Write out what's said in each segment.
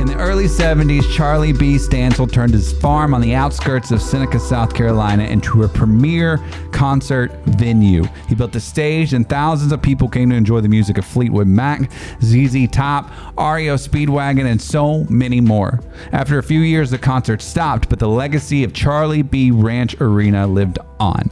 In the early 70s, Charlie B. Stansel turned his farm on the outskirts of Seneca, South Carolina into a premier concert venue. He built a stage and thousands of people came to enjoy the music of Fleetwood Mac, ZZ Top, REO Speedwagon, and so many more. After a few years, the concert stopped, but the legacy of Charlie B. Ranch Arena lived on.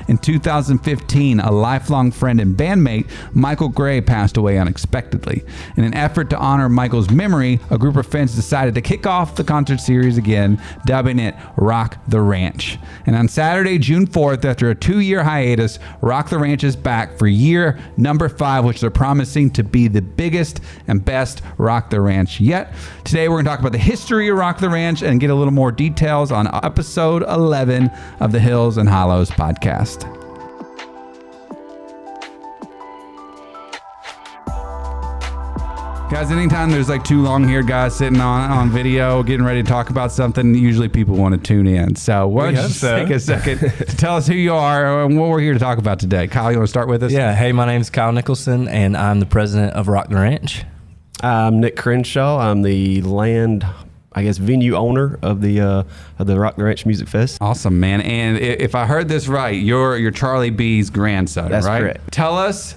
In 2015, a lifelong friend and bandmate, Michael Gray, passed away unexpectedly. In an effort to honor Michael's memory, a group of friends decided to kick off the concert series again, dubbing it Rock the Ranch. And on Saturday, June 4th, after a 2-year hiatus, Rock the Ranch is back for year number 5, which they're promising to be the biggest and best Rock the Ranch yet. Today, we're going to talk about the history of Rock the Ranch and get a little more details on episode 11 of the Hills and Hollows podcast. Guys, anytime there's like two long-haired guys sitting on video getting ready to talk about something, usually people want to tune in. So why don't you take a second to tell us who you are and what we're here to talk about today. Kyle, you want to start with us? Yeah. Hey, my name's Kyle Nicholson, and I'm the president of Rock the Ranch. I'm Nick Crenshaw. I'm the venue owner of the Rock the Ranch Music Fest. Awesome, man. And if I heard this right, you're Charlie B's grandson, That's right? correct. Tell us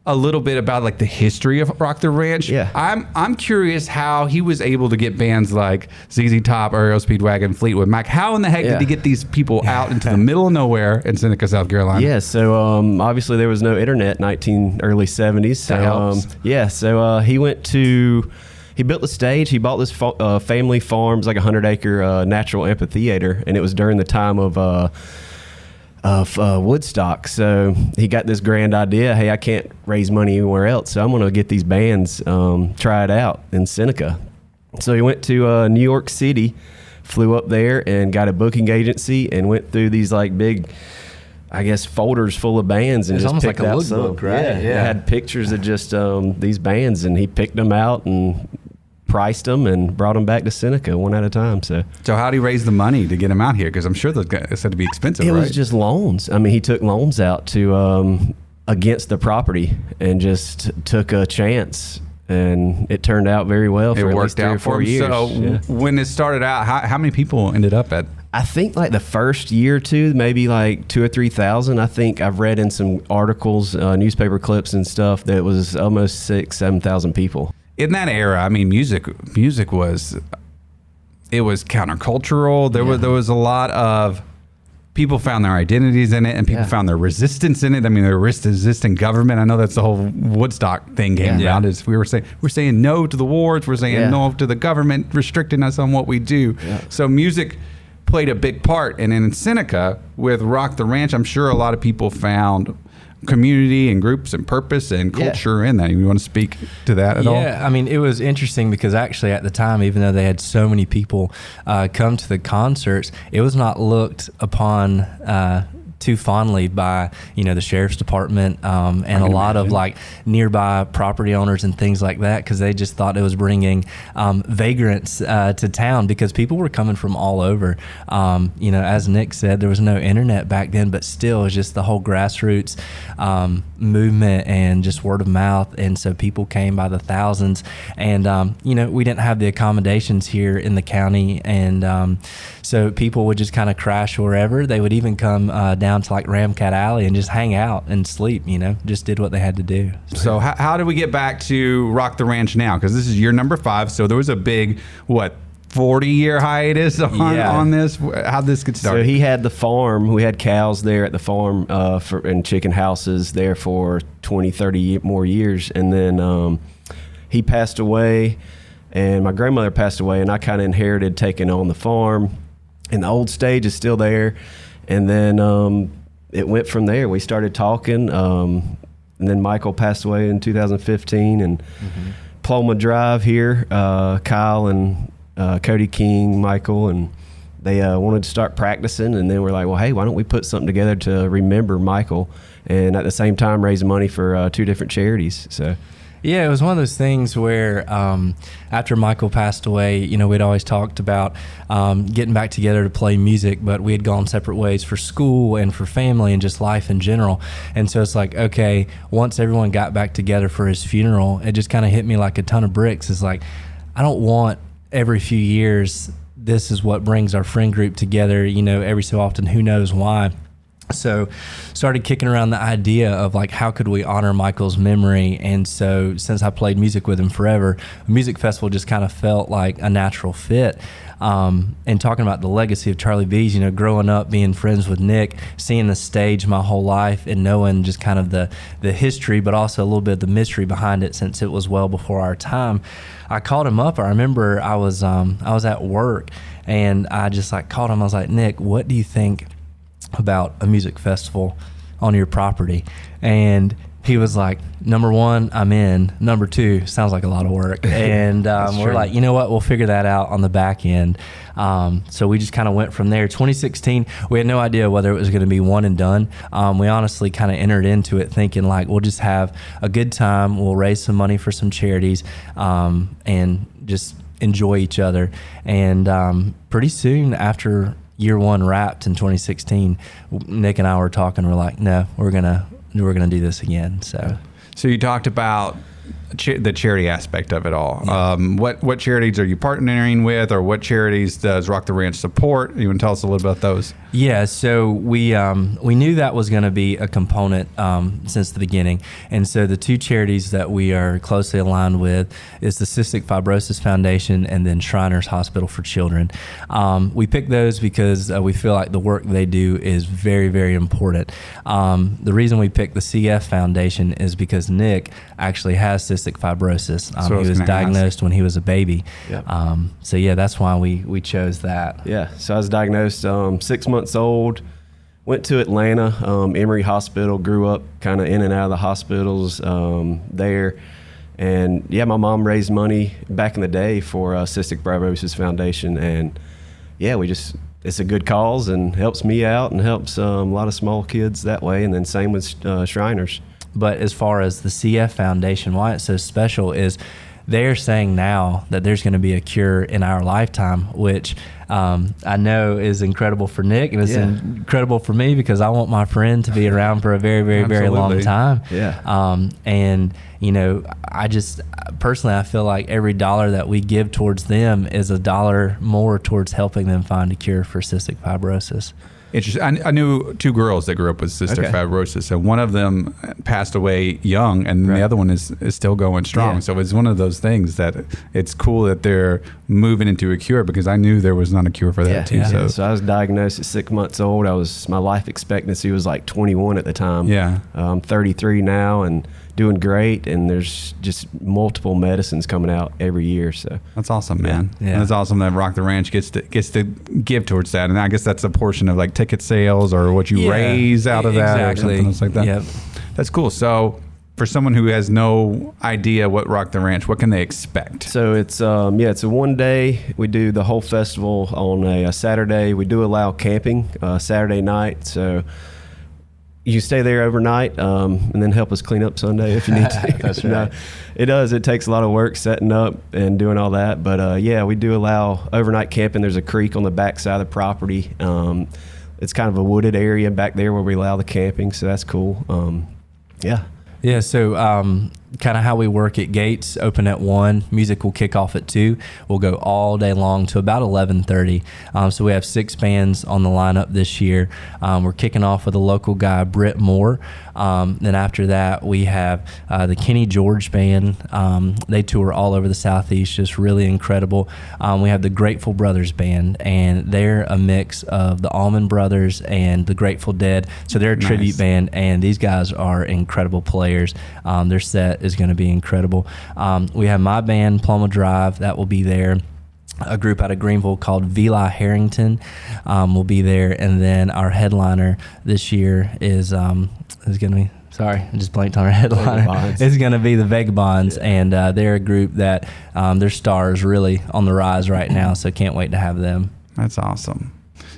a little bit about like the history of Rock the Ranch. Yeah. I'm curious how he was able to get bands like ZZ Top, REO Speedwagon, Fleetwood Mac. How in the heck did he get these people out into the middle of nowhere in Seneca, South Carolina? Yeah, so obviously there was no internet in early 70s. So, That helps. He built the stage. He bought this family farms, like a 100-acre natural amphitheater, and it was during the time of Woodstock. So he got this grand idea, hey, I can't raise money anywhere else, so I'm going to get these bands try it out in Seneca. So he went to New York City, flew up there and got a booking agency and went through these like big, I guess, folders full of bands and It's just almost picked like a out lookbook, some. right? Yeah. It had pictures of just these bands, and he picked them out and priced them and brought them back to Seneca one at a time. So how did he raise the money to get them out here? Because I'm sure it's had to be expensive, it right? was just loans. I mean, he took loans out to against the property and just took a chance. And it turned out very well for it at worked least 3 out or 4 for him. years. So when it started out, how many people ended up at? I think like the first year or two, maybe like 2,000 or 3,000. I think I've read in some articles, newspaper clips and stuff, that it was almost 6,000-7,000 people. In that era, I mean, music was countercultural. There was a lot of people found their identities in it, and people found their resistance in it. I mean, they're resisting government. I know that's the whole Woodstock thing came around. Is we're saying no to the wars. We're saying no to the government restricting us on what we do. Yeah. So music played a big part. And in Seneca with Rock the Ranch, I'm sure a lot of people found community and groups and purpose and culture in that. You want to speak to that at all? Yeah, I mean, it was interesting because actually at the time, even though they had so many people come to the concerts, it was not looked upon too fondly by the sheriff's department and a lot of like nearby property owners and things like that, because they just thought it was bringing vagrants to town, because people were coming from all over. As Nick said, there was no internet back then, but still it was just the whole grassroots movement and just word of mouth, and so people came by the thousands. And we didn't have the accommodations here in the county, and so people would just kind of crash wherever. They would even come down to like Ramcat Alley and just hang out and sleep, just did what they had to do. So how do we get back to Rock the Ranch now? Because this is year number 5, so there was a big, 40-year hiatus on this? How'd this get started? So he had the farm. We had cows there at the farm and chicken houses there for 20, 30 more years. And then he passed away, and my grandmother passed away, and I kind of inherited taking on the farm. And the old stage is still there. And then it went from there. We started talking, and then Michael passed away in 2015. And Paloma Drive here, Kyle and Cody King, Michael, and they wanted to start practicing. And then we're like, well, hey, why don't we put something together to remember Michael, and at the same time raise money for 2 different charities. So. Yeah, it was one of those things where after Michael passed away, we'd always talked about getting back together to play music, but we had gone separate ways for school and for family and just life in general. And so it's like, okay, once everyone got back together for his funeral, it just kind of hit me like a ton of bricks. It's like, I don't want every few years, this is what brings our friend group together, every so often, who knows why. So started kicking around the idea of like, how could we honor Michael's memory? And so since I played music with him forever, a music festival just kind of felt like a natural fit. And talking about the legacy of Charlie B's, growing up, being friends with Nick, seeing the stage my whole life and knowing just kind of the history, but also a little bit of the mystery behind it, since it was well before our time. I called him up. I remember I was at work, and I just like called him. I was like, Nick, what do you think about a music festival on your property? And he was like, number one, I'm in. Number two, sounds like a lot of work. And we're like, you know what? We'll figure that out on the back end. So we just kind of went from there. 2016, we had no idea whether it was going to be one and done. We honestly kind of entered into it thinking like, we'll just have a good time. We'll raise some money for some charities, and just enjoy each other. And pretty soon after year one wrapped in 2016, Nick and I were talking. We're like, no, we're gonna do this again. So you talked about the charity aspect of it all. Yeah. What charities are you partnering with, or what charities does Rock the Ranch support? You want to tell us a little about those? Yeah, so we knew that was going to be a component since the beginning, and so the two charities that we are closely aligned with is the Cystic Fibrosis Foundation and then Shriners Hospital for Children. We picked those because we feel like the work they do is very, very important. The reason we picked the CF Foundation is because Nick actually has cystic fibrosis. He was diagnosed when he was a baby. Yep. So yeah, that's why we chose that. Yeah, so I was diagnosed 6 months old, went to Atlanta, Emory Hospital, grew up kind of in and out of the hospitals there. And yeah, my mom raised money back in the day for Cystic Fibrosis Foundation. And yeah, it's a good cause and helps me out and helps a lot of small kids that way. And then same with Shriners. But as far as the CF Foundation, why it's so special is they're saying now that there's going to be a cure in our lifetime, which I know is incredible for Nick, and it's incredible for me because I want my friend to be around for a very, very, very long time. Yeah. And I just personally, I feel like every dollar that we give towards them is a dollar more towards helping them find a cure for cystic fibrosis. Interesting. I knew two girls that grew up with cystic fibrosis, and one of them passed away young, and the other one is still going strong. Yeah. So it's one of those things that it's cool that they're moving into a cure, because I knew there was not a cure for that too. Yeah. So I was diagnosed at 6 months old. My life expectancy was like 21 at the time. Yeah. I'm 33 now and doing great, and there's just multiple medicines coming out every year. So that's awesome, man. Yeah. And it's awesome that Rock the Ranch gets to give towards that, and I guess that's a portion of like ticket sales or what you raise out of that or something else like that. Yep. That's cool. So for someone who has no idea what Rock the Ranch, what can they expect? So it's it's a one day. We do the whole festival on a Saturday. We do allow camping Saturday night. So you stay there overnight and then help us clean up Sunday if you need to. That's right. It does. It takes a lot of work setting up and doing all that. But we do allow overnight camping. There's a creek on the back side of the property. It's kind of a wooded area back there where we allow the camping. So that's cool. Yeah, so kind of how we work at Gates, open at 1, music will kick off at 2. We'll go all day long to about 11:30. So we have 6 bands on the lineup this year. We're kicking off with a local guy, Britt Moore. Then after that, we have the Kenny George Band. They tour all over the Southeast, just really incredible. We have the Grateful Brothers Band, and they're a mix of the Allman Brothers and the Grateful Dead. So they're a tribute band, and these guys are incredible players. Their set is going to be incredible. We have my band, Pluma Drive, that will be there. A group out of Greenville called Vila Harrington will be there, and then our headliner this year is going to be. Sorry, I just blanked on our headliner. It's going to be the Vagabonds, and they're a group that their stars really on the rise right now. So can't wait to have them. That's awesome.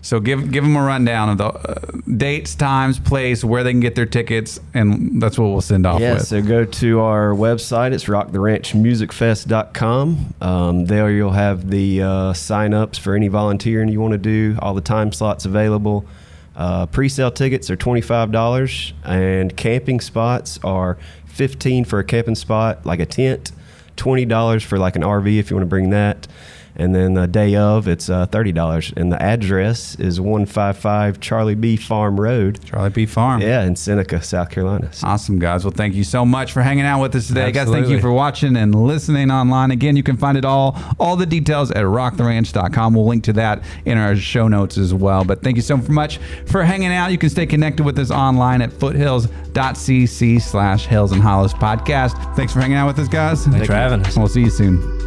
So give them a rundown of the dates, times, place, where they can get their tickets, and that's what we'll send off with. Yeah, so go to our website. It's rocktheranchmusicfest.com. There you'll have the sign-ups for any volunteering you want to do, all the time slots available. Pre-sale tickets are $25, and camping spots are $15 for a camping spot, like a tent, $20 for like an RV if you want to bring that. And then the day of, it's $30. And the address is 155 Charlie B. Farm Road. Charlie B. Farm. Yeah, in Seneca, South Carolina. So Awesome, guys. Well, thank you so much for hanging out with us today. Guys, thank you Absolutely. for watching and listening online. Again, you can find it all the details at rocktheranch.com. We'll link to that in our show notes as well. But thank you so much for hanging out. You can stay connected with us online at foothills.cc/Hills and Hollows podcast. Thanks for hanging out with us, guys. Thanks for having us. We'll see you soon.